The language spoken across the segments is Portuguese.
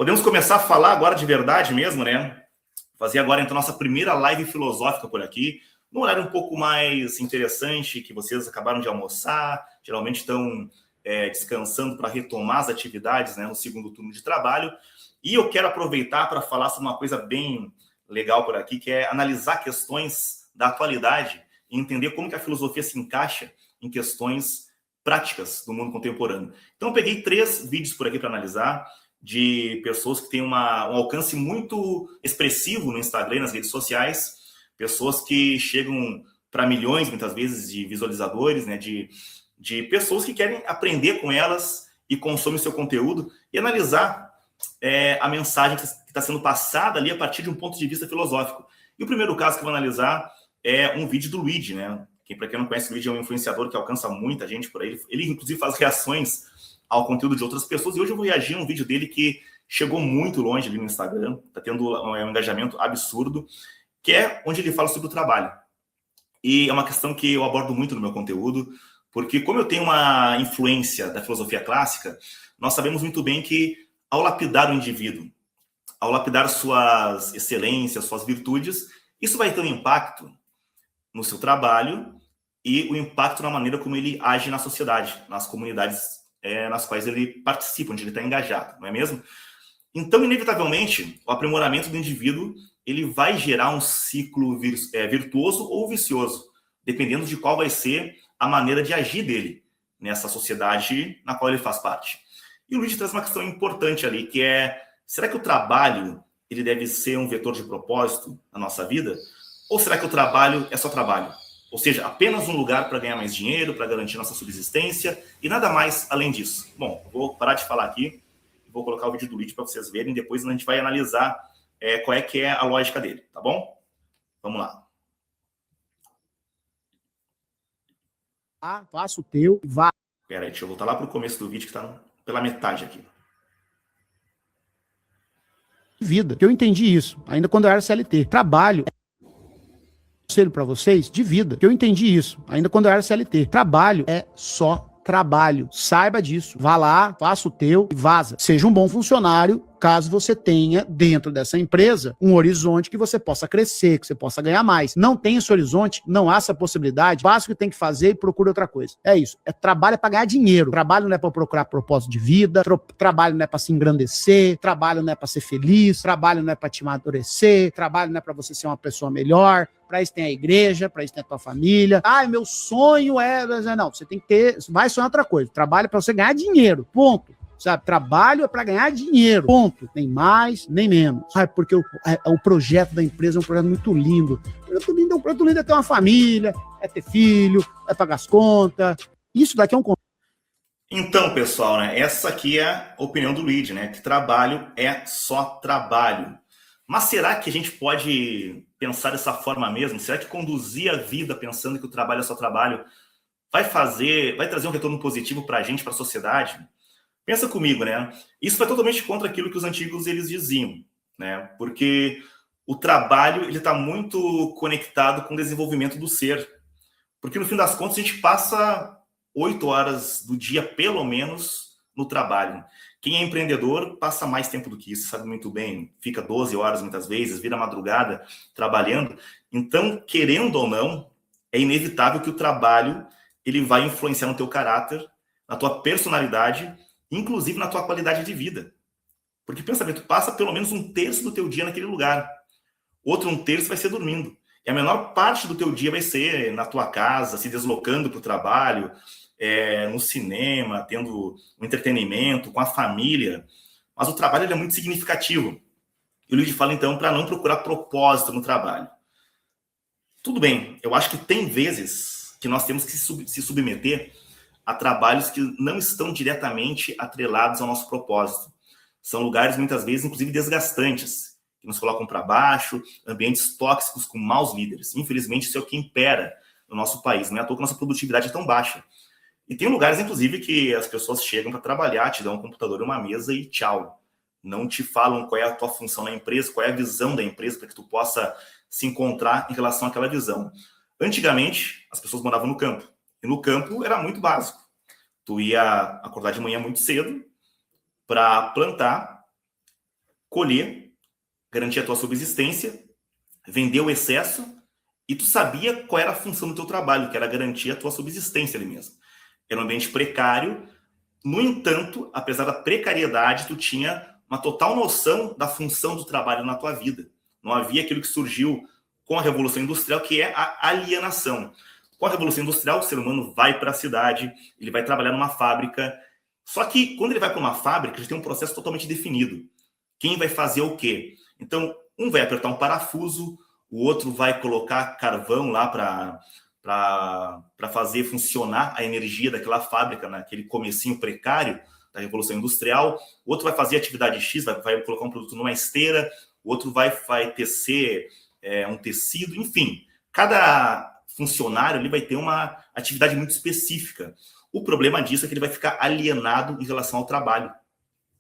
Podemos começar a falar agora de verdade mesmo, né? Fazer agora, então, nossa primeira live filosófica por aqui, num horário um pouco mais interessante, que vocês acabaram de almoçar, geralmente estão descansando para retomar as atividades, né, no segundo turno de trabalho. E eu quero aproveitar para falar sobre uma coisa bem legal por aqui, que é analisar questões da atualidade e entender como que a filosofia se encaixa em questões práticas do mundo contemporâneo. Então, eu peguei 3 vídeos por aqui para analisar, de pessoas que têm um alcance muito expressivo no Instagram e nas redes sociais, pessoas que chegam para milhões, muitas vezes, de visualizadores, né, de pessoas que querem aprender com elas e consomem o seu conteúdo e analisar a mensagem que está sendo passada ali a partir de um ponto de vista filosófico. E o primeiro caso que eu vou analisar é um vídeo do Luigi, né? Que, para quem não conhece, o Luigi é um influenciador que alcança muita gente por aí. Ele inclusive, faz reações ao conteúdo de outras pessoas. E hoje eu vou reagir a um vídeo dele que chegou muito longe ali no Instagram, está tendo um engajamento absurdo, que é onde ele fala sobre o trabalho. E é uma questão que eu abordo muito no meu conteúdo, porque como eu tenho uma influência da filosofia clássica, nós sabemos muito bem que ao lapidar o indivíduo, ao lapidar suas excelências, suas virtudes, isso vai ter um impacto no seu trabalho e o impacto na maneira como ele age na sociedade, nas comunidades nas quais ele participa, onde ele está engajado, não é mesmo? Então, inevitavelmente, o aprimoramento do indivíduo ele vai gerar um ciclo virtuoso ou vicioso, dependendo de qual vai ser a maneira de agir dele nessa sociedade na qual ele faz parte. E o Luigi traz uma questão importante ali, que é, será que o trabalho ele deve ser um vetor de propósito na nossa vida? Ou será que o trabalho é só trabalho? Ou seja, apenas um lugar para ganhar mais dinheiro, para garantir nossa subsistência e nada mais além disso. Bom, vou parar de falar aqui, vou colocar o vídeo do Luigi para vocês verem, depois a gente vai analisar qual é que é a lógica dele, tá bom? Vamos lá. Faça o teu e vá. Espera aí, deixa eu voltar lá para o começo do vídeo que está pela metade aqui. Vida, que eu entendi isso, ainda quando eu era CLT. Trabalho conselho para vocês de vida, que eu entendi isso, ainda quando eu era CLT. Trabalho é só trabalho. Saiba disso. Vá lá, faça o teu e vaza. Seja um bom funcionário, caso você tenha dentro dessa empresa um horizonte que você possa crescer, que você possa ganhar mais. Não tem esse horizonte, não há essa possibilidade, faça o que tem que fazer e procure outra coisa. É isso. Trabalho é para ganhar dinheiro. Trabalho não é para procurar propósito de vida, trabalho não é para se engrandecer, trabalho não é para ser feliz, trabalho não é para te amadurecer, trabalho não é para você ser uma pessoa melhor. Para isso tem a igreja, para isso tem a tua família. Meu sonho é... Não, você tem que ter... Vai sonhar outra coisa. Trabalho é para você ganhar dinheiro, ponto. Sabe? Trabalho é para ganhar dinheiro, ponto. Nem mais, nem menos. Porque o projeto da empresa é um projeto muito lindo. O projeto lindo é ter uma família, é ter filho, é pagar as contas. Isso daqui é um... Então, pessoal, né? Essa aqui é a opinião do Luigi, né? Que trabalho é só trabalho. Mas será que a gente pode pensar dessa forma mesmo? Será que conduzir a vida pensando que o trabalho é só trabalho vai trazer um retorno positivo para a gente, para a sociedade? Pensa comigo, né? Isso vai totalmente contra aquilo que os antigos eles diziam, né? Porque o trabalho ele está muito conectado com o desenvolvimento do ser. Porque no fim das contas a gente passa 8 horas do dia, pelo menos, no trabalho. Quem é empreendedor passa mais tempo do que isso, sabe muito bem. Fica 12 horas muitas vezes, vira madrugada trabalhando. Então, querendo ou não, é inevitável que o trabalho ele vai influenciar no teu caráter, na tua personalidade, inclusive na tua qualidade de vida. Porque, pensa bem, tu passa pelo menos 1/3 do teu dia naquele lugar. Outro 1/3 vai ser dormindo. E a menor parte do teu dia vai ser na tua casa, se deslocando para o trabalho, no cinema, tendo um entretenimento, com a família. Mas o trabalho é muito significativo. E o Luigi fala, então, para não procurar propósito no trabalho. Tudo bem, eu acho que tem vezes que nós temos que se submeter a trabalhos que não estão diretamente atrelados ao nosso propósito. São lugares, muitas vezes, inclusive desgastantes, que nos colocam para baixo, ambientes tóxicos com maus líderes. Infelizmente, isso é o que impera no nosso país. Não é à toa que a nossa produtividade é tão baixa. E tem lugares, inclusive, que as pessoas chegam para trabalhar, te dão um computador e uma mesa e tchau. Não te falam qual é a tua função na empresa, qual é a visão da empresa, para que tu possa se encontrar em relação àquela visão. Antigamente, as pessoas moravam no campo. E no campo era muito básico. Tu ia acordar de manhã muito cedo para plantar, colher, garantir a tua subsistência, vender o excesso, e tu sabia qual era a função do teu trabalho, que era garantir a tua subsistência ali mesmo. Era um ambiente precário, no entanto, apesar da precariedade, tu tinha uma total noção da função do trabalho na tua vida. Não havia aquilo que surgiu com a Revolução Industrial, que é a alienação. Com a Revolução Industrial, o ser humano vai para a cidade, ele vai trabalhar numa fábrica, só que quando ele vai para uma fábrica, já tem um processo totalmente definido. Quem vai fazer o quê? Então, um vai apertar um parafuso, o outro vai colocar carvão lá para fazer funcionar a energia daquela fábrica, naquele comecinho precário da Revolução Industrial. O outro vai fazer atividade X, vai colocar um produto numa esteira, o outro vai tecer um tecido, enfim. Cada funcionário ali vai ter uma atividade muito específica. O problema disso é que ele vai ficar alienado em relação ao trabalho.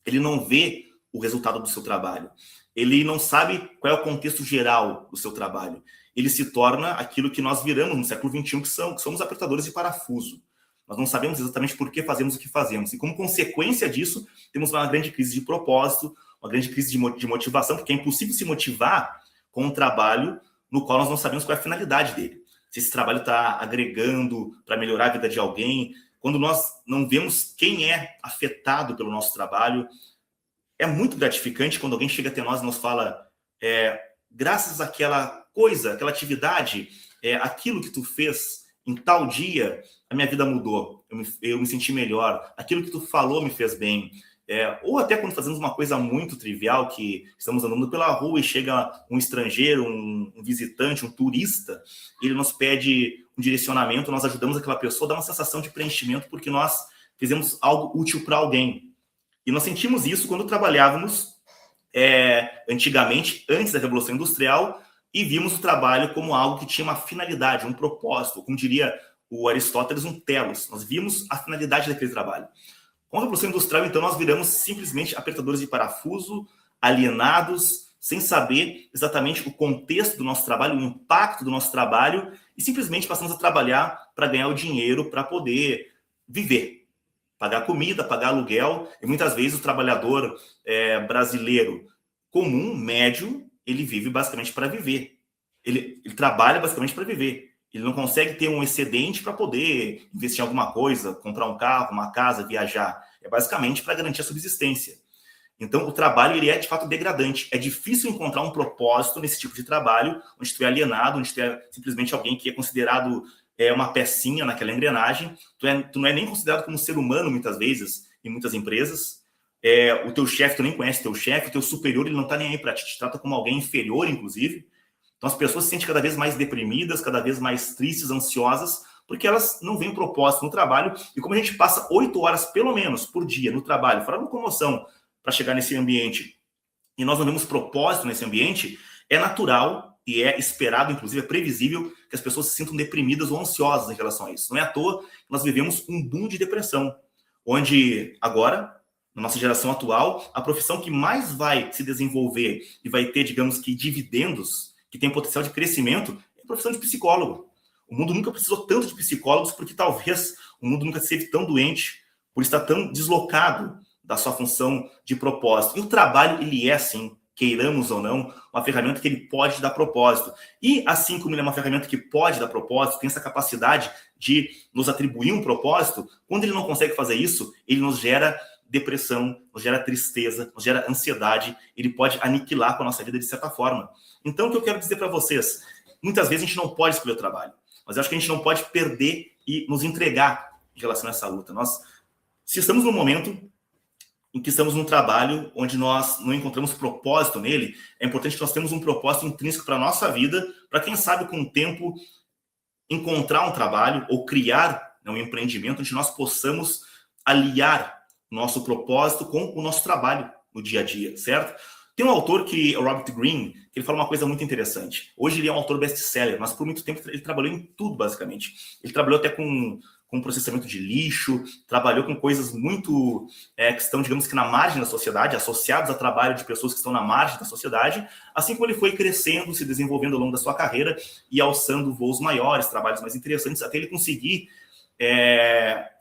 Ele não vê o resultado do seu trabalho. Ele não sabe qual é o contexto geral do seu trabalho. Ele se torna aquilo que nós viramos no século XXI, que somos apertadores de parafuso. Nós não sabemos exatamente por que fazemos o que fazemos. E como consequência disso, temos uma grande crise de propósito, uma grande crise de motivação, porque é impossível se motivar com um trabalho no qual nós não sabemos qual é a finalidade dele. Se esse trabalho está agregando para melhorar a vida de alguém, quando nós não vemos quem é afetado pelo nosso trabalho. É muito gratificante quando alguém chega até nós e nos fala, graças àquela coisa, aquela atividade, aquilo que tu fez em tal dia, a minha vida mudou, eu me senti melhor, aquilo que tu falou me fez bem. Ou até quando fazemos uma coisa muito trivial, que estamos andando pela rua e chega um estrangeiro, um visitante, um turista, ele nos pede um direcionamento, nós ajudamos aquela pessoa, dá uma sensação de preenchimento porque nós fizemos algo útil para alguém. E nós sentimos isso quando trabalhávamos antigamente, antes da Revolução Industrial, e vimos o trabalho como algo que tinha uma finalidade, um propósito, como diria o Aristóteles, um telos. Nós vimos a finalidade daquele trabalho. Com a Revolução Industrial, então, nós viramos simplesmente apertadores de parafuso, alienados, sem saber exatamente o contexto do nosso trabalho, o impacto do nosso trabalho, e simplesmente passamos a trabalhar para ganhar o dinheiro, para poder viver. Pagar comida, pagar aluguel, e muitas vezes o trabalhador brasileiro comum, médio, ele vive basicamente para viver. Ele trabalha basicamente para viver. Ele não consegue ter um excedente para poder investir em alguma coisa, comprar um carro, uma casa, viajar. É basicamente para garantir a subsistência. Então, o trabalho ele é, de fato, degradante. É difícil encontrar um propósito nesse tipo de trabalho, onde tu é alienado, onde tu é simplesmente alguém que é considerado uma pecinha naquela engrenagem. Tu não é nem considerado como um ser humano, muitas vezes, em muitas empresas. O teu chefe, tu nem conhece teu chefe, o teu superior, ele não está nem aí para ti, te trata como alguém inferior, inclusive. Então, as pessoas se sentem cada vez mais deprimidas, cada vez mais tristes, ansiosas, porque elas não veem propósito no trabalho. E como a gente passa 8 horas, pelo menos, por dia no trabalho, fora locomoção, para chegar nesse ambiente, e nós não vemos propósito nesse ambiente, é natural e é esperado, inclusive é previsível, que as pessoas se sintam deprimidas ou ansiosas em relação a isso. Não é à toa que nós vivemos um boom de depressão, onde agora, na nossa geração atual, a profissão que mais vai se desenvolver e vai ter, digamos que, dividendos, que tem potencial de crescimento, é a profissão de psicólogo. O mundo nunca precisou tanto de psicólogos porque talvez o mundo nunca esteve tão doente, por estar tão deslocado da sua função de propósito. E o trabalho, ele é, sim, queiramos ou não, uma ferramenta que ele pode dar propósito. E assim como ele é uma ferramenta que pode dar propósito, tem essa capacidade de nos atribuir um propósito, quando ele não consegue fazer isso, ele nos gera depressão, nos gera tristeza, nos gera ansiedade, ele pode aniquilar com a nossa vida de certa forma. Então, o que eu quero dizer para vocês, muitas vezes a gente não pode escolher o trabalho, mas eu acho que a gente não pode perder e nos entregar em relação a essa luta. Se estamos num momento em que estamos num trabalho onde nós não encontramos propósito nele, é importante que nós tenhamos um propósito intrínseco para a nossa vida, para quem sabe com o tempo encontrar um trabalho ou criar um empreendimento onde nós possamos aliar nosso propósito com o nosso trabalho no dia a dia, certo? Tem um autor que é o Robert Greene, que ele fala uma coisa muito interessante. Hoje ele é um autor best-seller, mas por muito tempo ele trabalhou em tudo, basicamente. Ele trabalhou até com processamento de lixo, trabalhou com coisas muito que estão, digamos que na margem da sociedade, associados a trabalho de pessoas que estão na margem da sociedade, assim como ele foi crescendo, se desenvolvendo ao longo da sua carreira e alçando voos maiores, trabalhos mais interessantes, até ele conseguir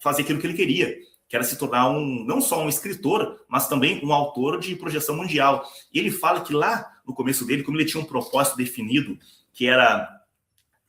fazer aquilo que ele queria, que era se tornar não só um escritor, mas também um autor de projeção mundial. E ele fala que lá no começo dele, como ele tinha um propósito definido, que era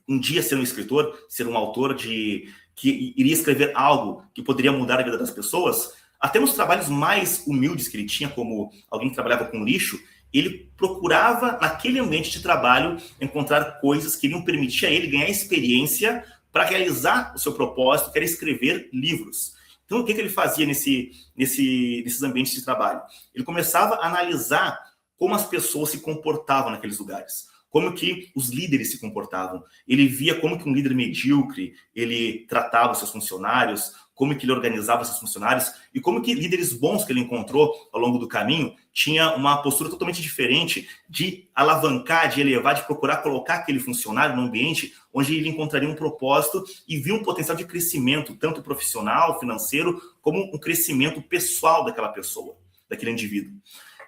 um dia ser um escritor, ser um autor que iria escrever algo que poderia mudar a vida das pessoas, até nos trabalhos mais humildes que ele tinha, como alguém que trabalhava com lixo, ele procurava, naquele ambiente de trabalho, encontrar coisas que iriam permitir a ele ganhar experiência para realizar o seu propósito, que era escrever livros. Então, o que ele fazia nesses ambientes de trabalho? Ele começava a analisar como as pessoas se comportavam naqueles lugares, como que os líderes se comportavam. Ele via como que um líder medíocre, ele tratava os seus funcionários, como que ele organizava seus funcionários, e como que líderes bons que ele encontrou ao longo do caminho tinha uma postura totalmente diferente de alavancar, de elevar, de procurar colocar aquele funcionário no ambiente onde ele encontraria um propósito e via um potencial de crescimento, tanto profissional, financeiro, como um crescimento pessoal daquela pessoa, daquele indivíduo.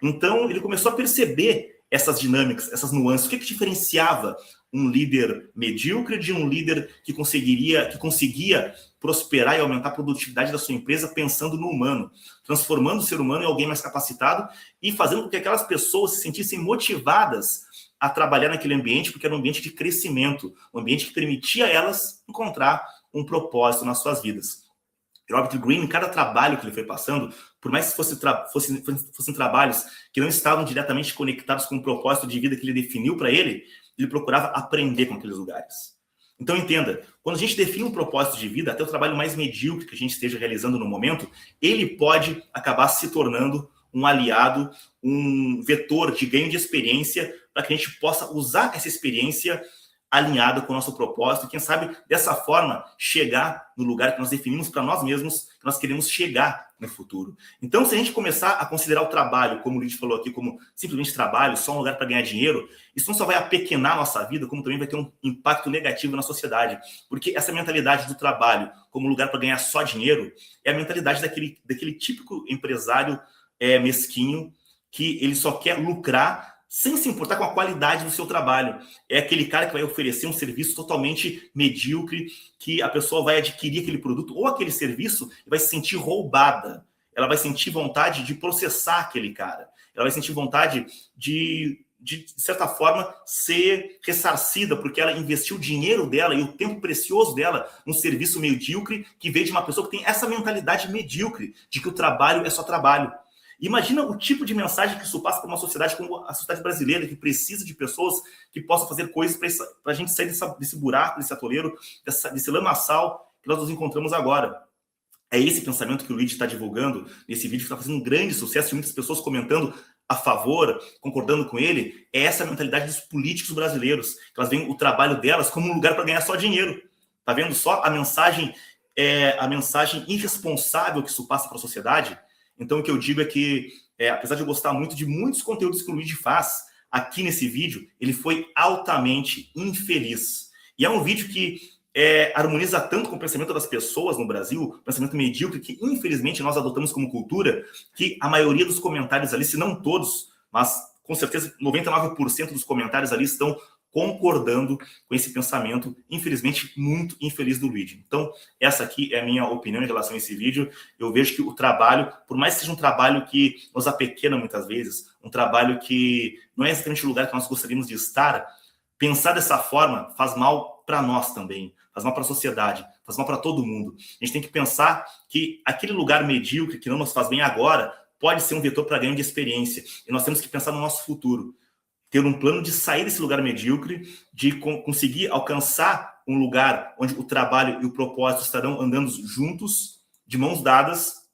Então, ele começou a perceber essas dinâmicas, essas nuances. O que diferenciava um líder medíocre de um líder que conseguia prosperar e aumentar a produtividade da sua empresa pensando no humano, transformando o ser humano em alguém mais capacitado e fazendo com que aquelas pessoas se sentissem motivadas a trabalhar naquele ambiente, porque era um ambiente de crescimento, um ambiente que permitia a elas encontrar um propósito nas suas vidas. Robert Greene, em cada trabalho que ele foi passando, por mais que fossem trabalhos que não estavam diretamente conectados com o propósito de vida que ele definiu para ele procurava aprender com aqueles lugares. Então, entenda, quando a gente define um propósito de vida, até o trabalho mais medíocre que a gente esteja realizando no momento, ele pode acabar se tornando um aliado, um vetor de ganho de experiência para que a gente possa usar essa experiência alinhada com o nosso propósito e, quem sabe, dessa forma, chegar no lugar que nós definimos para nós mesmos, que nós queremos chegar no futuro. Então, se a gente começar a considerar o trabalho, como o Luiz falou aqui, como simplesmente trabalho, só um lugar para ganhar dinheiro, isso não só vai apequenar a nossa vida, como também vai ter um impacto negativo na sociedade. Porque essa mentalidade do trabalho como lugar para ganhar só dinheiro é a mentalidade daquele típico empresário mesquinho que ele só quer lucrar sem se importar com a qualidade do seu trabalho. É aquele cara que vai oferecer um serviço totalmente medíocre, que a pessoa vai adquirir aquele produto ou aquele serviço e vai se sentir roubada. Ela vai sentir vontade de processar aquele cara. Ela vai sentir vontade de certa forma, ser ressarcida, porque ela investiu o dinheiro dela e o tempo precioso dela num serviço medíocre que veio de uma pessoa que tem essa mentalidade medíocre de que o trabalho é só trabalho. Imagina o tipo de mensagem que isso passa para uma sociedade como a sociedade brasileira, que precisa de pessoas que possam fazer coisas para a gente sair desse buraco, desse atoleiro, desse lamaçal que nós nos encontramos agora. É esse pensamento que o Luigi está divulgando nesse vídeo, que está fazendo um grande sucesso, e muitas pessoas comentando a favor, concordando com ele. É essa mentalidade dos políticos brasileiros, que elas veem o trabalho delas como um lugar para ganhar só dinheiro. Está vendo só a mensagem irresponsável que isso passa para a sociedade? Então, o que eu digo é que, apesar de eu gostar muito de muitos conteúdos que o Luigi faz, aqui nesse vídeo, ele foi altamente infeliz. E é um vídeo que harmoniza tanto com o pensamento das pessoas no Brasil, pensamento medíocre, que infelizmente nós adotamos como cultura, que a maioria dos comentários ali, se não todos, mas com certeza 99% dos comentários ali estão concordando com esse pensamento, infelizmente, muito infeliz do Luigi. Então, essa aqui é a minha opinião em relação a esse vídeo. Eu vejo que o trabalho, por mais que seja um trabalho que nos apequena muitas vezes, um trabalho que não é exatamente o lugar que nós gostaríamos de estar, pensar dessa forma faz mal para nós também, faz mal para a sociedade, faz mal para todo mundo. A gente tem que pensar que aquele lugar medíocre que não nos faz bem agora pode ser um vetor para ganho de experiência. E nós temos que pensar no nosso futuro. Ter um plano de sair desse lugar medíocre, de conseguir alcançar um lugar onde o trabalho e o propósito estarão andando juntos, de mãos dadas,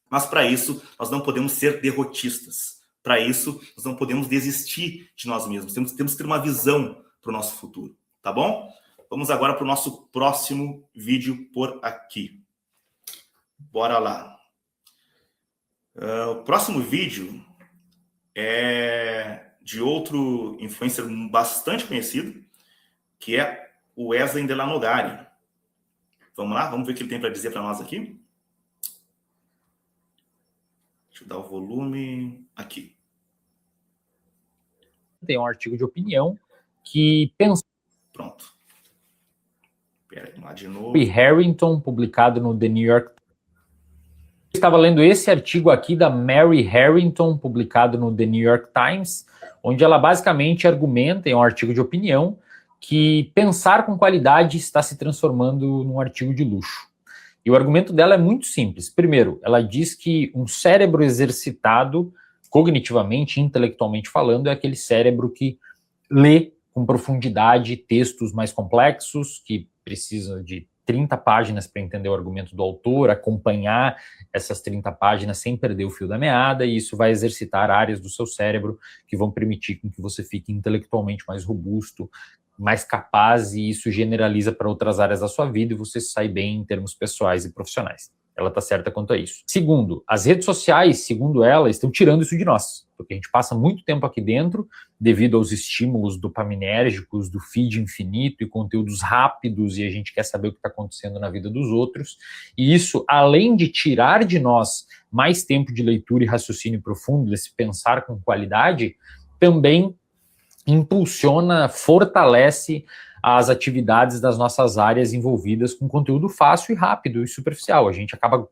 mas para isso nós não podemos ser derrotistas. Para isso, nós não podemos desistir de nós mesmos. Temos que ter uma visão para o nosso futuro, tá bom? Vamos agora para o nosso próximo vídeo por aqui. Bora lá. O próximo vídeo é de outro influencer bastante conhecido, que é o Wesley Delanogari. Vamos lá? Vamos ver o que ele tem para dizer para nós aqui. Deixa eu dar o volume aqui. Tem um artigo de opinião que pensa... Pronto. Espera aí, lá de novo. Harrington, publicado no The New York. estava lendo esse artigo aqui da Mary Harrington, publicado no The New York Times, onde ela basicamente argumenta, em um artigo de opinião, que pensar com qualidade está se transformando num artigo de luxo. E o argumento dela é muito simples. Primeiro, ela diz que um cérebro exercitado, cognitivamente, intelectualmente falando, é aquele cérebro que lê com profundidade textos mais complexos, que precisam de 30 páginas para entender o argumento do autor, acompanhar essas 30 páginas sem perder o fio da meada, e isso vai exercitar áreas do seu cérebro que vão permitir com que você fique intelectualmente mais robusto, mais capaz, e isso generaliza para outras áreas da sua vida e você sai bem em termos pessoais e profissionais. Ela está certa quanto a isso. Segundo, as redes sociais, segundo ela, estão tirando isso de nós, porque a gente passa muito tempo aqui dentro devido aos estímulos dopaminérgicos, do feed infinito e conteúdos rápidos, e a gente quer saber o que está acontecendo na vida dos outros. E isso, além de tirar de nós mais tempo de leitura e raciocínio profundo, desse pensar com qualidade, também impulsiona, fortalece as atividades das nossas áreas envolvidas com conteúdo fácil e rápido e superficial. A gente acaba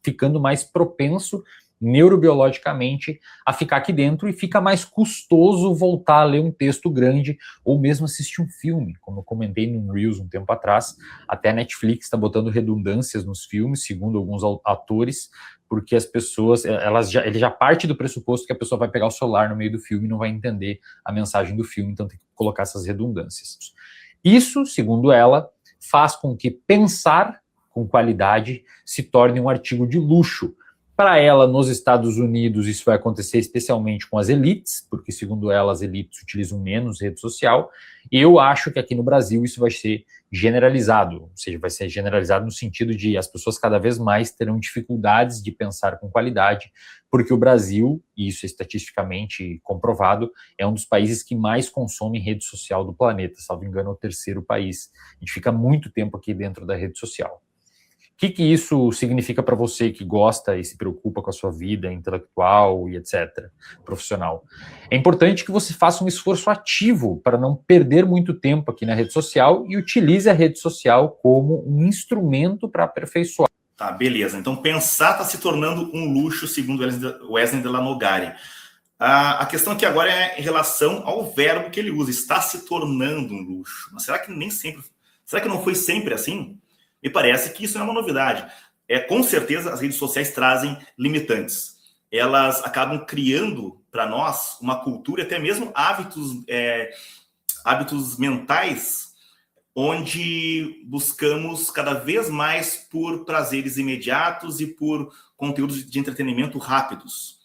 ficando mais propenso neurobiologicamente a ficar aqui dentro e fica mais custoso voltar a ler um texto grande ou mesmo assistir um filme, como eu comentei no Reels um tempo atrás. Até a Netflix está botando redundâncias nos filmes, segundo alguns atores, porque as pessoas, ele já parte do pressuposto que a pessoa vai pegar o celular no meio do filme e não vai entender a mensagem do filme, então tem que colocar essas redundâncias. Isso, segundo ela, faz com que pensar com qualidade se torne um artigo de luxo. Para ela, nos Estados Unidos, isso vai acontecer especialmente com as elites, porque, segundo ela, as elites utilizam menos rede social. E eu acho que aqui no Brasil isso vai ser generalizado, ou seja, vai ser generalizado no sentido de as pessoas cada vez mais terão dificuldades de pensar com qualidade, porque o Brasil, e isso é estatisticamente comprovado, é um dos países que mais consome rede social do planeta, salvo engano, é o terceiro país. A gente fica muito tempo aqui dentro da rede social. O que isso significa para você que gosta e se preocupa com a sua vida intelectual e etc., profissional? É importante que você faça um esforço ativo para não perder muito tempo aqui na rede social e utilize a rede social como um instrumento para aperfeiçoar. Tá, beleza. Então, pensar está se tornando um luxo, segundo Wesley de la Nogari. A questão aqui agora é em relação ao verbo que ele usa, está se tornando um luxo. Mas será que nem sempre... Será que não foi sempre assim? Me parece que isso não é uma novidade. Com certeza, as redes sociais trazem limitantes. Elas acabam criando para nós uma cultura, até mesmo hábitos mentais, onde buscamos cada vez mais por prazeres imediatos e por conteúdos de entretenimento rápidos.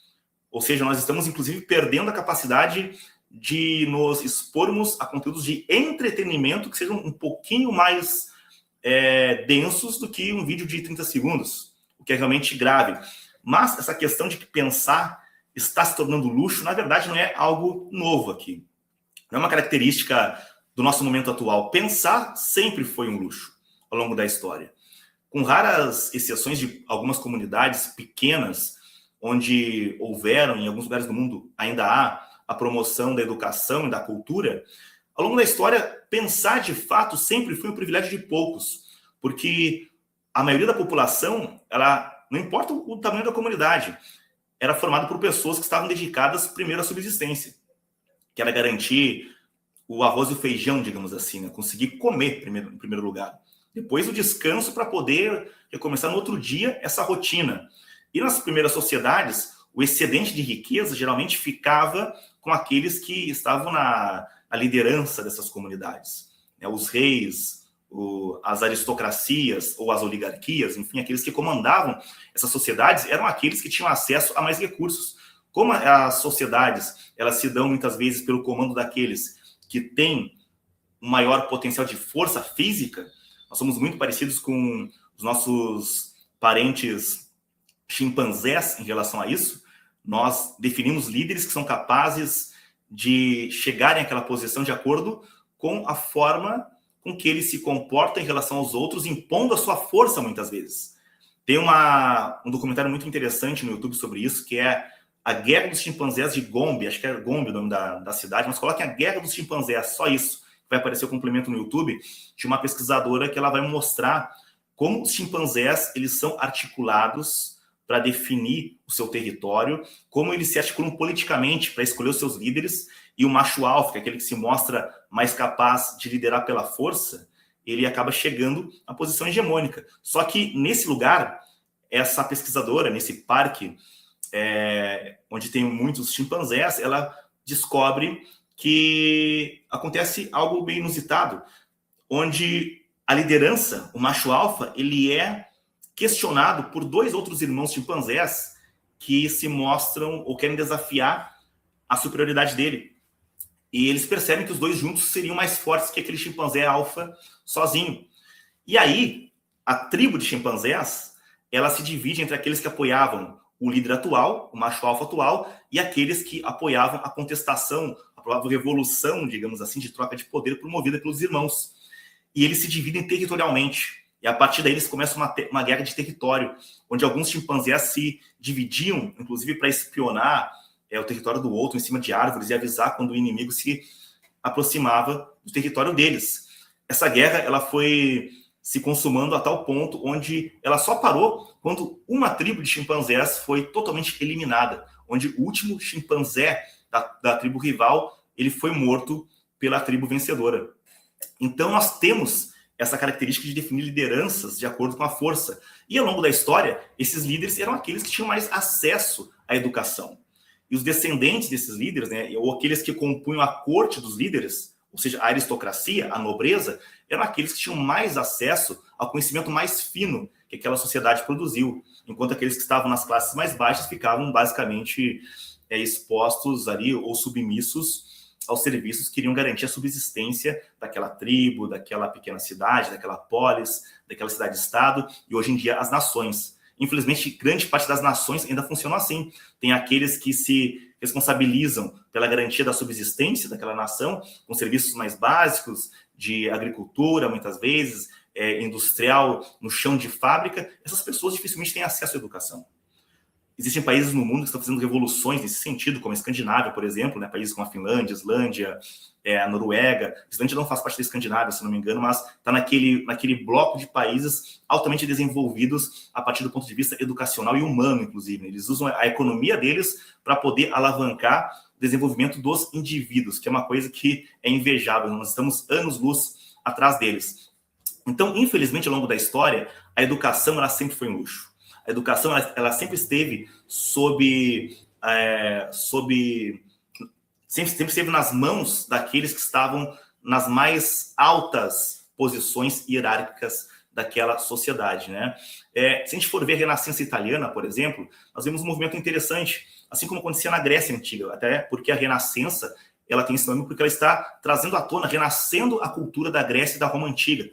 Ou seja, nós estamos, inclusive, perdendo a capacidade de nos expormos a conteúdos de entretenimento que sejam um pouquinho mais densos do que um vídeo de 30 segundos, o que é realmente grave. Mas essa questão de que pensar está se tornando luxo, na verdade, não é algo novo aqui. Não é uma característica do nosso momento atual. Pensar sempre foi um luxo ao longo da história. Com raras exceções de algumas comunidades pequenas, onde houveram, em alguns lugares do mundo, ainda há a promoção da educação e da cultura, ao longo da história, pensar de fato sempre foi um privilégio de poucos, porque a maioria da população, ela, não importa o tamanho da comunidade, era formada por pessoas que estavam dedicadas primeiro à subsistência, que era garantir o arroz e o feijão, digamos assim, né? Conseguir comer em primeiro lugar. Depois o descanso para poder recomeçar no outro dia essa rotina. E nas primeiras sociedades, o excedente de riqueza geralmente ficava com aqueles que estavam na liderança dessas comunidades, né? Os reis, as aristocracias ou as oligarquias, enfim, aqueles que comandavam essas sociedades eram aqueles que tinham acesso a mais recursos. Como as sociedades elas se dão muitas vezes pelo comando daqueles que têm um maior potencial de força física, nós somos muito parecidos com os nossos parentes chimpanzés em relação a isso. Nós definimos líderes que são capazes de chegarem àquela posição de acordo com a forma com que ele se comporta em relação aos outros, impondo a sua força muitas vezes. Tem um documentário muito interessante no YouTube sobre isso, que é A Guerra dos Chimpanzés de Gombe, acho que é Gombe o nome da cidade, mas coloquem A Guerra dos Chimpanzés, só isso. Vai aparecer o complemento no YouTube de uma pesquisadora que ela vai mostrar como os chimpanzés eles são articulados para definir o seu território, como eles se articulam politicamente para escolher os seus líderes, e o macho alfa, que é aquele que se mostra mais capaz de liderar pela força, ele acaba chegando à posição hegemônica. Só que nesse lugar, essa pesquisadora, nesse parque, onde tem muitos chimpanzés, ela descobre que acontece algo bem inusitado, onde a liderança, o macho alfa, ele é questionado por 2 outros irmãos chimpanzés que se mostram ou querem desafiar a superioridade dele. E eles percebem que os 2 juntos seriam mais fortes que aquele chimpanzé alfa sozinho. E aí, a tribo de chimpanzés, ela se divide entre aqueles que apoiavam o líder atual, o macho alfa atual, e aqueles que apoiavam a contestação, a provável revolução, digamos assim, de troca de poder promovida pelos irmãos. E eles se dividem territorialmente. E a partir daí eles começam uma guerra de território, onde alguns chimpanzés se dividiam, inclusive para espionar o território do outro em cima de árvores e avisar quando o inimigo se aproximava do território deles. Essa guerra ela foi se consumando a tal ponto onde ela só parou quando uma tribo de chimpanzés foi totalmente eliminada, onde o último chimpanzé da tribo rival ele foi morto pela tribo vencedora. Então nós temos essa característica de definir lideranças de acordo com a força. E ao longo da história, esses líderes eram aqueles que tinham mais acesso à educação. E os descendentes desses líderes, né, ou aqueles que compunham a corte dos líderes, ou seja, a aristocracia, a nobreza, eram aqueles que tinham mais acesso ao conhecimento mais fino que aquela sociedade produziu, enquanto aqueles que estavam nas classes mais baixas ficavam basicamente expostos ali ou submissos aos serviços que iriam garantir a subsistência daquela tribo, daquela pequena cidade, daquela polis, daquela cidade-estado, e hoje em dia as nações. Infelizmente, grande parte das nações ainda funcionam assim. Tem aqueles que se responsabilizam pela garantia da subsistência daquela nação, com serviços mais básicos, de agricultura, muitas vezes, industrial, no chão de fábrica. Essas pessoas dificilmente têm acesso à educação. Existem países no mundo que estão fazendo revoluções nesse sentido, como a Escandinávia, por exemplo, né? Países como a Finlândia, a Islândia, a Noruega. A Islândia não faz parte da Escandinávia, se não me engano, mas está naquele bloco de países altamente desenvolvidos a partir do ponto de vista educacional e humano, inclusive. Eles usam a economia deles para poder alavancar o desenvolvimento dos indivíduos, que é uma coisa que é invejável. Nós estamos anos-luz atrás deles. Então, infelizmente, ao longo da história, a educação ela sempre foi um luxo. A educação ela sempre esteve sempre esteve nas mãos daqueles que estavam nas mais altas posições hierárquicas daquela sociedade, né? Se a gente for ver a Renascença italiana, por exemplo, nós vemos um movimento interessante, assim como acontecia na Grécia Antiga, até porque a Renascença ela tem esse nome porque ela está trazendo à tona, renascendo a cultura da Grécia e da Roma Antiga.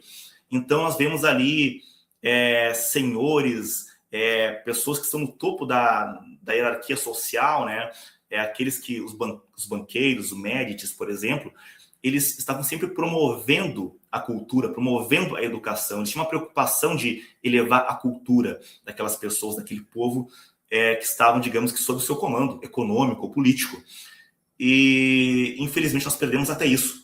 Então nós vemos ali senhores, pessoas que estão no topo da hierarquia social, né? Aqueles que os banqueiros, os Médicis, por exemplo, eles estavam sempre promovendo a cultura, promovendo a educação. Eles tinham uma preocupação de elevar a cultura daquelas pessoas, daquele povo que estavam, digamos que, sob o seu comando econômico ou político. E, infelizmente, nós perdemos até isso.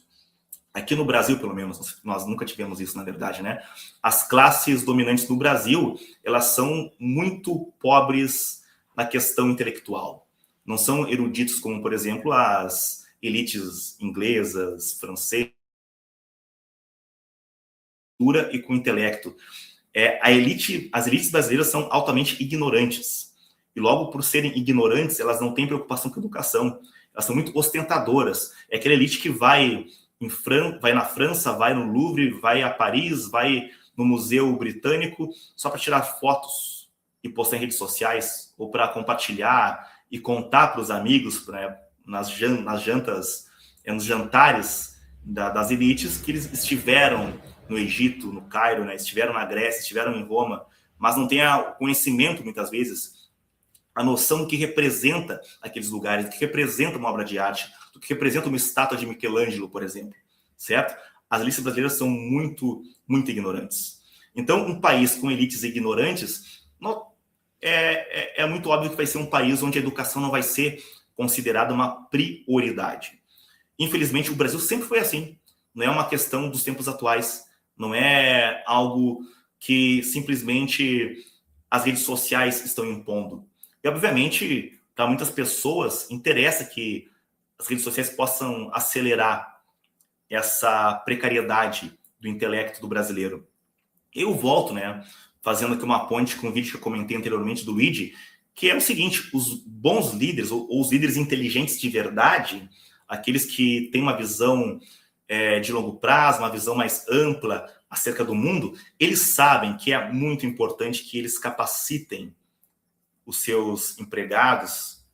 Aqui no Brasil, pelo menos, nós nunca tivemos isso, na verdade, né? As classes dominantes do Brasil, elas são muito pobres na questão intelectual. Não são eruditos como, por exemplo, as elites inglesas, francesas, e com intelecto. As elites brasileiras são altamente ignorantes. E logo por serem ignorantes, elas não têm preocupação com a educação. Elas são muito ostentadoras. É aquela elite que vai na França, vai no Louvre, vai a Paris, vai no Museu Britânico, só para tirar fotos e postar em redes sociais, ou para compartilhar e contar para os amigos, nas jantas, nos jantares das elites, que eles estiveram no Egito, no Cairo, né? Estiveram na Grécia, estiveram em Roma, mas não têm o conhecimento, muitas vezes, a noção do que representa aqueles lugares, do que representa uma obra de arte, do que representa uma estátua de Michelangelo, por exemplo, certo? As elites brasileiras são muito, muito ignorantes. Então, um país com elites ignorantes é muito óbvio que vai ser um país onde a educação não vai ser considerada uma prioridade. Infelizmente, o Brasil sempre foi assim. Não é uma questão dos tempos atuais. Não é algo que simplesmente as redes sociais estão impondo. E, obviamente, para muitas pessoas, interessa que as redes sociais possam acelerar essa precariedade do intelecto do brasileiro. Eu volto, né, fazendo aqui uma ponte com o vídeo que eu comentei anteriormente do Luigi, que é o seguinte: os bons líderes, ou os líderes inteligentes de verdade, aqueles que têm uma visão de longo prazo, uma visão mais ampla acerca do mundo, eles sabem que é muito importante que eles capacitem os seus empregados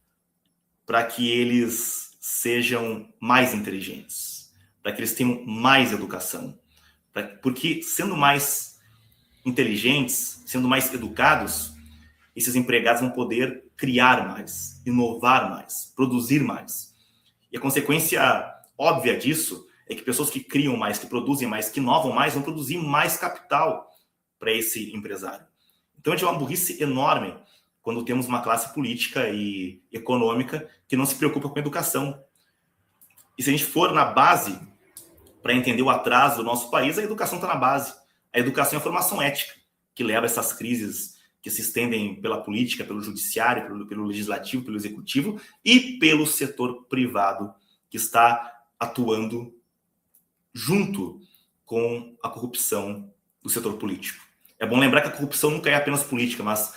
para que eles sejam mais inteligentes, para que eles tenham mais educação. Porque sendo mais inteligentes, sendo mais educados, esses empregados vão poder criar mais, inovar mais, produzir mais. E a consequência óbvia disso é que pessoas que criam mais, que produzem mais, que inovam mais, vão produzir mais capital para esse empresário. Então é de uma burrice enorme quando temos uma classe política e econômica que não se preocupa com a educação. E se a gente for na base para entender o atraso do nosso país, a educação está na base. A educação é a formação ética que leva a essas crises que se estendem pela política, pelo judiciário, pelo legislativo, pelo executivo e pelo setor privado que está atuando junto com a corrupção do setor político. É bom lembrar que a corrupção nunca é apenas política, mas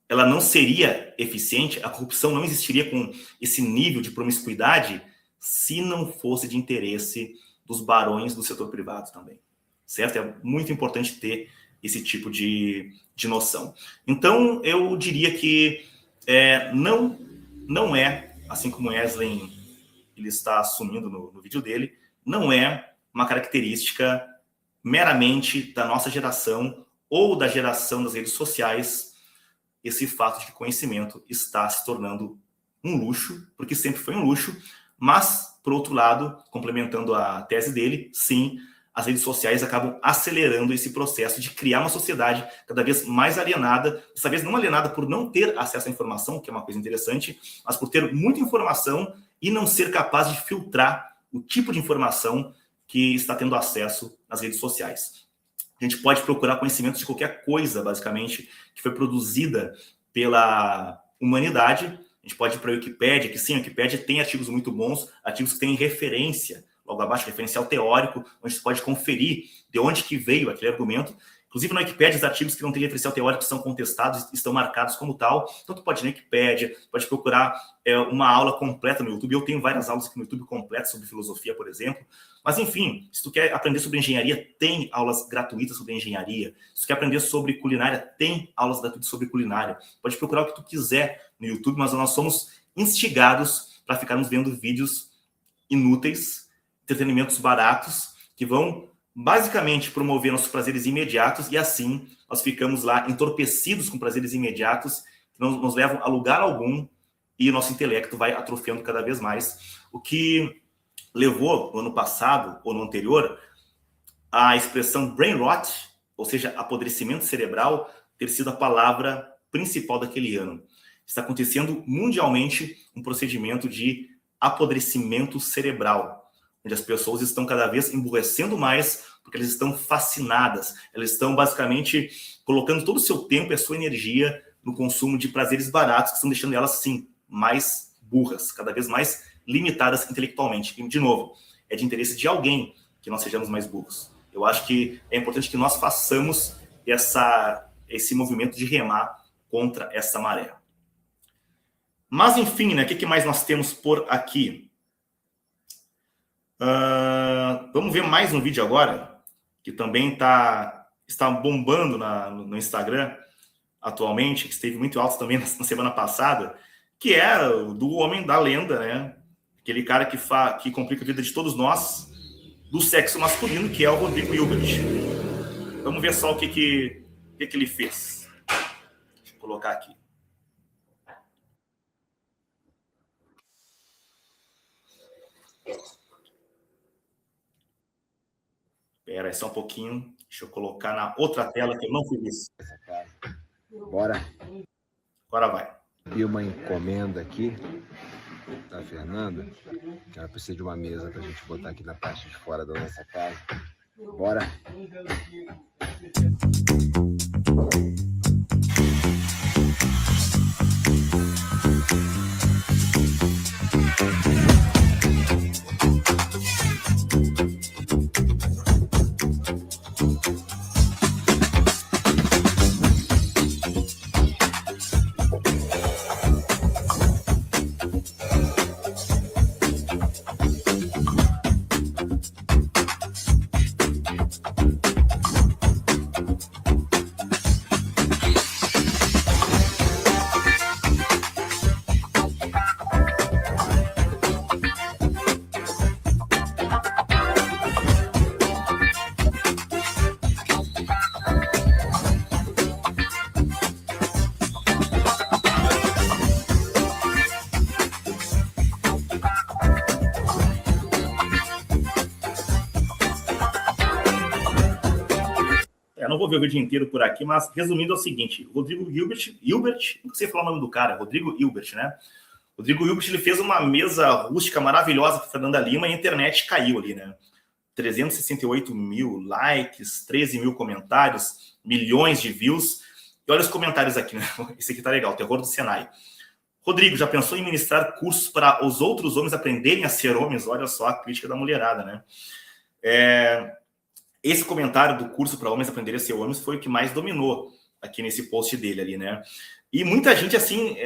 ela não seria eficiente, a corrupção não existiria com esse nível de promiscuidade se não fosse de interesse dos barões do setor privado também, certo? É muito importante ter esse tipo de noção. Então, eu diria que não é, assim como o Eslen ele está assumindo no vídeo dele, não é uma característica meramente da nossa geração ou da geração das redes sociais esse fato de que conhecimento está se tornando um luxo, porque sempre foi um luxo, mas, por outro lado, complementando a tese dele, sim, as redes sociais acabam acelerando esse processo de criar uma sociedade cada vez mais alienada, dessa vez não alienada por não ter acesso à informação, que é uma coisa interessante, mas por ter muita informação e não ser capaz de filtrar o tipo de informação que está tendo acesso nas redes sociais. A gente pode procurar conhecimento de qualquer coisa, basicamente, que foi produzida pela humanidade. A gente pode ir para a Wikipédia, que sim, a Wikipédia tem artigos muito bons, artigos que têm referência, logo abaixo, referencial teórico, onde você pode conferir de onde que veio aquele argumento. Inclusive, na Wikipédia, os artigos que não têm referencial teórico são contestados, estão marcados como tal. Então, tu pode ir na Wikipédia, pode procurar uma aula completa no YouTube. Eu tenho várias aulas aqui no YouTube completas sobre filosofia, por exemplo. Mas, enfim, se tu quer aprender sobre engenharia, tem aulas gratuitas sobre engenharia. Se tu quer aprender sobre culinária, tem aulas gratuitas sobre culinária. Pode procurar o que tu quiser no YouTube, mas nós somos instigados para ficarmos vendo vídeos inúteis, entretenimentos baratos, que vão basicamente promover nossos prazeres imediatos, e assim nós ficamos lá entorpecidos com prazeres imediatos, que não nos levam a lugar algum, e o nosso intelecto vai atrofiando cada vez mais, o que levou no ano passado, ou no anterior, a expressão brain rot, ou seja, apodrecimento cerebral, ter sido a palavra principal daquele ano. Está acontecendo mundialmente um procedimento de apodrecimento cerebral, onde as pessoas estão cada vez emburrecendo mais, porque elas estão fascinadas, elas estão basicamente colocando todo o seu tempo e a sua energia no consumo de prazeres baratos, que estão deixando elas, sim, mais burras, cada vez mais limitadas intelectualmente. E, de novo, é de interesse de alguém que nós sejamos mais burros. Eu acho que é importante que nós façamos esse movimento de remar contra essa maré. Mas, enfim, né, o que mais nós temos por aqui? Vamos ver mais um vídeo agora, que também está bombando no Instagram atualmente, que esteve muito alto também na semana passada, que é do homem da lenda, né? Aquele cara que complica a vida de todos nós, do sexo masculino, que é o Rodrigo Hilbert. Vamos ver só o que ele fez. Deixa eu colocar aqui. Espera aí só um pouquinho. Deixa eu colocar na outra tela que eu não fiz isso. Bora. Agora vai. E uma encomenda aqui da Fernanda, que ela precisa de uma mesa para a gente botar aqui na parte de fora da nossa casa. Bora. não vou ver o vídeo inteiro por aqui, mas resumindo é o seguinte, Rodrigo Hilbert, não sei falar o nome do cara, Rodrigo Hilbert, né? Rodrigo Hilbert, ele fez uma mesa rústica maravilhosa para Fernanda Lima e a internet caiu ali, né? 368 mil likes, 13 mil comentários, milhões de views. E olha os comentários aqui, né? Esse aqui tá legal, Terror do Senai. Rodrigo, já pensou em ministrar cursos para os outros homens aprenderem a ser homens? Olha só a crítica da mulherada, né? Esse comentário do curso para homens aprenderem a ser homens foi o que mais dominou aqui nesse post dele ali, né? E muita gente, assim,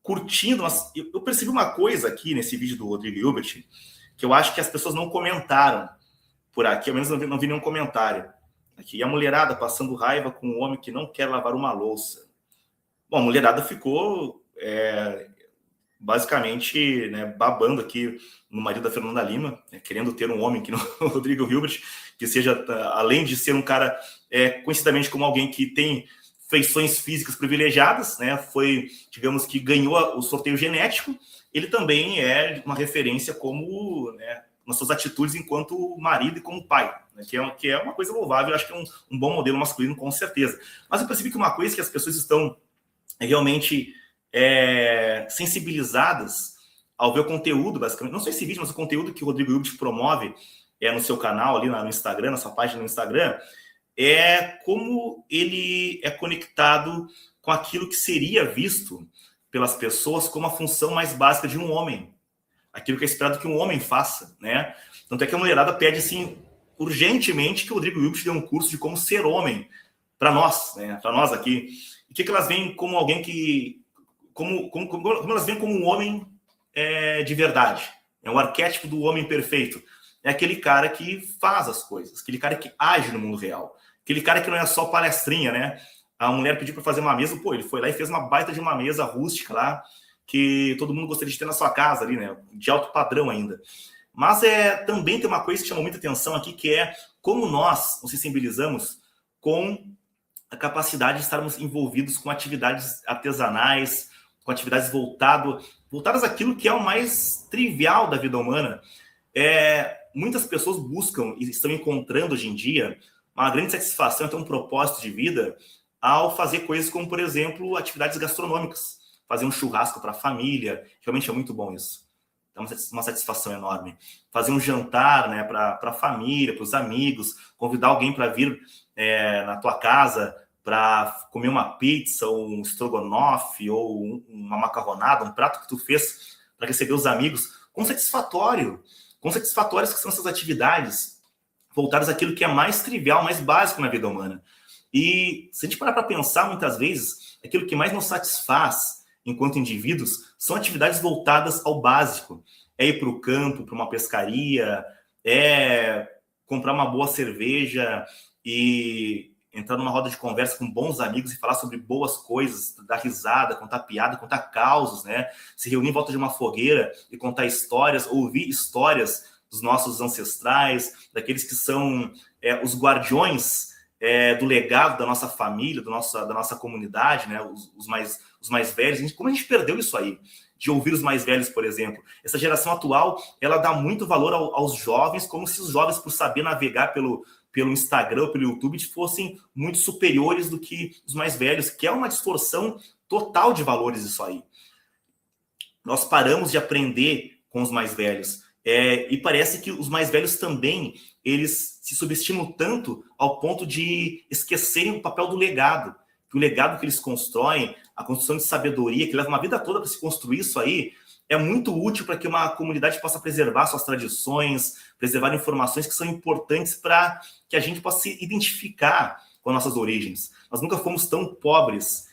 curtindo. Mas eu percebi uma coisa aqui nesse vídeo do Rodrigo Hilbert, que eu acho que as pessoas não comentaram por aqui, ao menos não vi nenhum comentário. Aqui, a mulherada passando raiva com um homem que não quer lavar uma louça. Bom, a mulherada ficou basicamente, né, babando aqui no marido da Fernanda Lima, né, querendo ter um homem que não o Rodrigo Hilbert, que seja, além de ser um cara conhecidamente como alguém que tem feições físicas privilegiadas, né, foi, digamos que ganhou o sorteio genético, ele também é uma referência como, né, nas suas atitudes enquanto marido e como pai, né, que é uma coisa louvável, eu acho que é um bom modelo masculino, com certeza. Mas eu percebi que uma coisa que as pessoas estão realmente sensibilizadas ao ver o conteúdo, basicamente, não só esse vídeo, mas o conteúdo que o Rodrigo Hilbert promove no seu canal, ali no Instagram, na sua página no Instagram, como ele é conectado com aquilo que seria visto pelas pessoas como a função mais básica de um homem, aquilo que é esperado que um homem faça, né? Tanto é que a mulherada pede, assim, urgentemente que o Rodrigo Hilbert dê um curso de como ser homem para nós, né? Para nós aqui. E o que elas veem como alguém que... Como elas veem como um homem de verdade. É um arquétipo do homem perfeito. É aquele cara que faz as coisas, aquele cara que age no mundo real, aquele cara que não é só palestrinha, né? A mulher pediu para fazer uma mesa, ele foi lá e fez uma baita de uma mesa rústica lá, que todo mundo gostaria de ter na sua casa ali, né? De alto padrão ainda. Mas também tem uma coisa que chama muita atenção aqui, que é como nós nos sensibilizamos com a capacidade de estarmos envolvidos com atividades artesanais, com atividades voltadas àquilo que é o mais trivial da vida humana. Muitas pessoas buscam e estão encontrando hoje em dia uma grande satisfação, até um propósito de vida, ao fazer coisas como, por exemplo, atividades gastronômicas. Fazer um churrasco para a família, realmente é muito bom isso. É uma satisfação enorme. Fazer um jantar, né, para a família, para os amigos, convidar alguém para vir na tua casa para comer uma pizza, ou um estrogonofe, ou uma macarronada, um prato que tu fez para receber os amigos, quão satisfatórias que são essas atividades voltadas àquilo que é mais trivial, mais básico na vida humana. E se a gente parar para pensar, muitas vezes, aquilo que mais nos satisfaz enquanto indivíduos são atividades voltadas ao básico. É ir para o campo, para uma pescaria, comprar uma boa cerveja e entrar numa roda de conversa com bons amigos e falar sobre boas coisas, dar risada, contar piada, contar causos, né? Se reunir em volta de uma fogueira e contar histórias, ouvir histórias dos nossos ancestrais, daqueles que são os guardiões do legado da nossa família, da nossa comunidade, né? Os mais velhos. Como a gente perdeu isso aí, de ouvir os mais velhos, por exemplo. Essa geração atual, ela dá muito valor aos jovens, como se os jovens, por saber navegar pelo Instagram, pelo YouTube, fossem muito superiores do que os mais velhos, que é uma distorção total de valores isso aí. Nós paramos de aprender com os mais velhos. E parece que os mais velhos também, eles se subestimam tanto ao ponto de esquecerem o papel do legado. Que o legado que eles constroem, a construção de sabedoria, que leva uma vida toda para se construir isso aí, é muito útil para que uma comunidade possa preservar suas tradições, preservar informações que são importantes para que a gente possa se identificar com as nossas origens. Nós nunca fomos tão pobres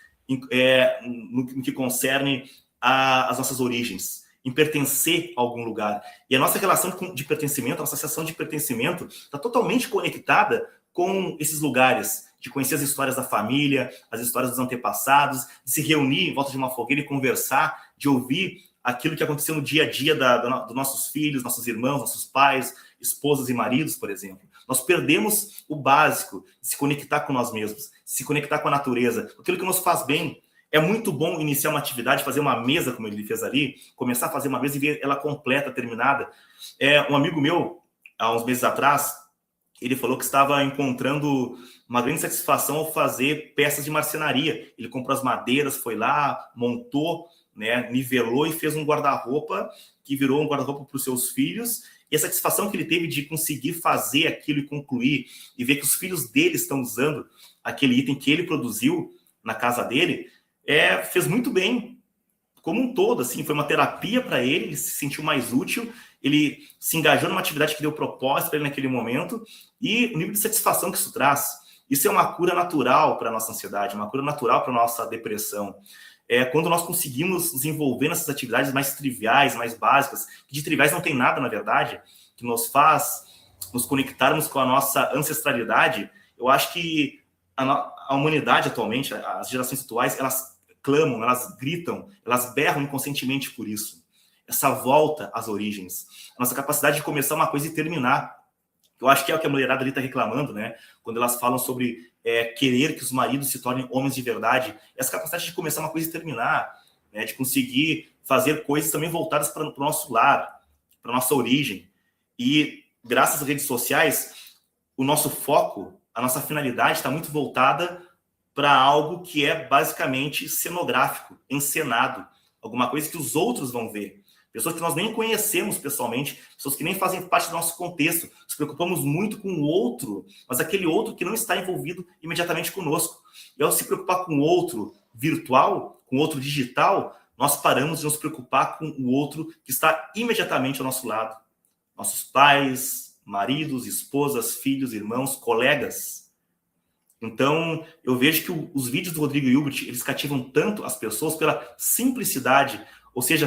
no que concerne às nossas origens, em pertencer a algum lugar. E a nossa relação de pertencimento, a nossa sensação de pertencimento está totalmente conectada com esses lugares, de conhecer as histórias da família, as histórias dos antepassados, de se reunir em volta de uma fogueira e conversar, de ouvir aquilo que aconteceu no dia a dia dos nossos filhos, nossos irmãos, nossos pais, esposas e maridos, por exemplo. Nós perdemos o básico de se conectar com nós mesmos, de se conectar com a natureza, aquilo que nos faz bem. É muito bom iniciar uma atividade, fazer uma mesa, como ele fez ali, começar a fazer uma mesa e ver ela completa, terminada. Um amigo meu, há uns meses atrás, ele falou que estava encontrando uma grande satisfação ao fazer peças de marcenaria. Ele comprou as madeiras, foi lá, montou, né, nivelou e fez um guarda-roupa que virou um guarda-roupa para os seus filhos. E a satisfação que ele teve de conseguir fazer aquilo e concluir e ver que os filhos dele estão usando aquele item que ele produziu na casa dele, fez muito bem. Como um todo, assim, foi uma terapia para ele, ele se sentiu mais útil, ele se engajou numa atividade que deu propósito para ele naquele momento, e o nível de satisfação que isso traz, isso é uma cura natural para a nossa ansiedade, uma cura natural para a nossa depressão. Quando nós conseguimos nos envolver nessas atividades mais triviais, mais básicas, que de triviais não tem nada, na verdade, que nos faz nos conectarmos com a nossa ancestralidade, eu acho que a humanidade atualmente, as gerações atuais, elas clamam, elas gritam, elas berram inconscientemente por isso. Essa volta às origens. A nossa capacidade de começar uma coisa e terminar. Eu acho que é o que a mulherada ali está reclamando, né? Quando elas falam sobre querer que os maridos se tornem homens de verdade. Essa capacidade de começar uma coisa e terminar, né? De conseguir fazer coisas também voltadas para o nosso lar, para a nossa origem. E graças às redes sociais, o nosso foco, a nossa finalidade está muito voltada para algo que é basicamente cenográfico, encenado, alguma coisa que os outros vão ver. Pessoas que nós nem conhecemos pessoalmente, pessoas que nem fazem parte do nosso contexto. Nos preocupamos muito com o outro, mas aquele outro que não está envolvido imediatamente conosco. E ao se preocupar com o outro virtual, com o outro digital, nós paramos de nos preocupar com o outro que está imediatamente ao nosso lado. Nossos pais, maridos, esposas, filhos, irmãos, colegas. Então, eu vejo que os vídeos do Rodrigo Hilbert, eles cativam tanto as pessoas pela simplicidade, ou seja,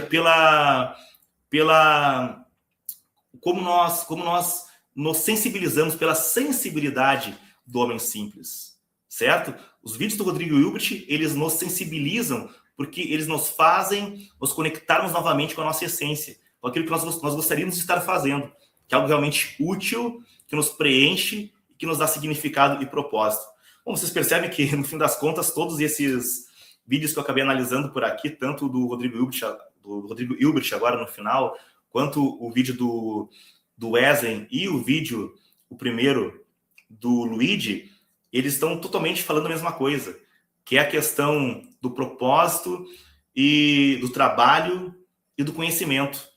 como nós nos sensibilizamos pela sensibilidade do homem simples, certo? Os vídeos do Rodrigo Hilbert, eles nos sensibilizam porque eles nos fazem nos conectarmos novamente com a nossa essência, com aquilo que nós gostaríamos de estar fazendo, que é algo realmente útil, que nos preenche e que nos dá significado e propósito. Bom, vocês percebem que, no fim das contas, todos esses vídeos que eu acabei analisando por aqui, tanto do Rodrigo Hilbert agora no final, quanto o vídeo do Wesley e o primeiro do Luigi, eles estão totalmente falando a mesma coisa, que é a questão do propósito e do trabalho e do conhecimento.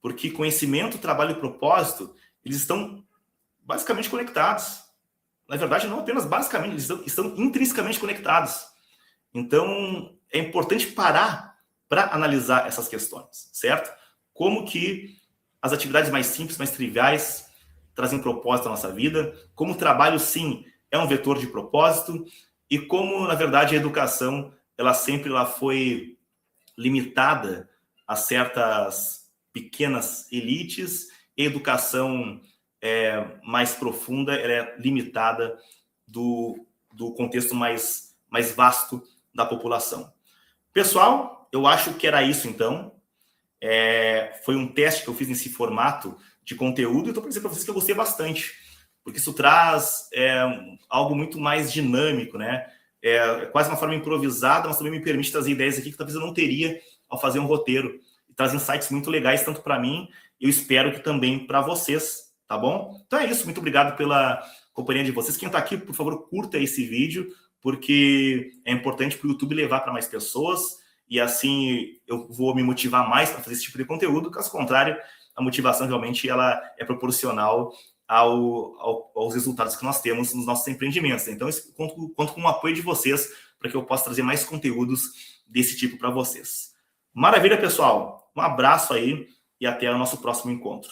Porque conhecimento, trabalho e propósito, eles estão basicamente conectados. Na verdade, não apenas basicamente, eles estão intrinsecamente conectados. Então, é importante parar para analisar essas questões, certo? Como que as atividades mais simples, mais triviais, trazem propósito à nossa vida, como o trabalho, sim, é um vetor de propósito, e como, na verdade, a educação, ela sempre foi limitada a certas pequenas elites, e a educação mais profunda, ela é limitada do contexto mais vasto da população. Pessoal, eu acho que era isso, então. Foi um teste que eu fiz nesse formato de conteúdo, e estou para dizer para vocês que eu gostei bastante, porque isso traz algo muito mais dinâmico, né? É quase uma forma improvisada, mas também me permite trazer ideias aqui que talvez eu não teria ao fazer um roteiro. E traz insights muito legais, tanto para mim, eu espero que também para vocês, tá bom? Então é isso, muito obrigado pela companhia de vocês. Quem está aqui, por favor, curta esse vídeo, porque é importante para o YouTube levar para mais pessoas, e assim eu vou me motivar mais para fazer esse tipo de conteúdo. Caso contrário, a motivação realmente ela é proporcional aos resultados que nós temos nos nossos empreendimentos. Então, eu conto com o apoio de vocês para que eu possa trazer mais conteúdos desse tipo para vocês. Maravilha, pessoal! Um abraço aí e até o nosso próximo encontro.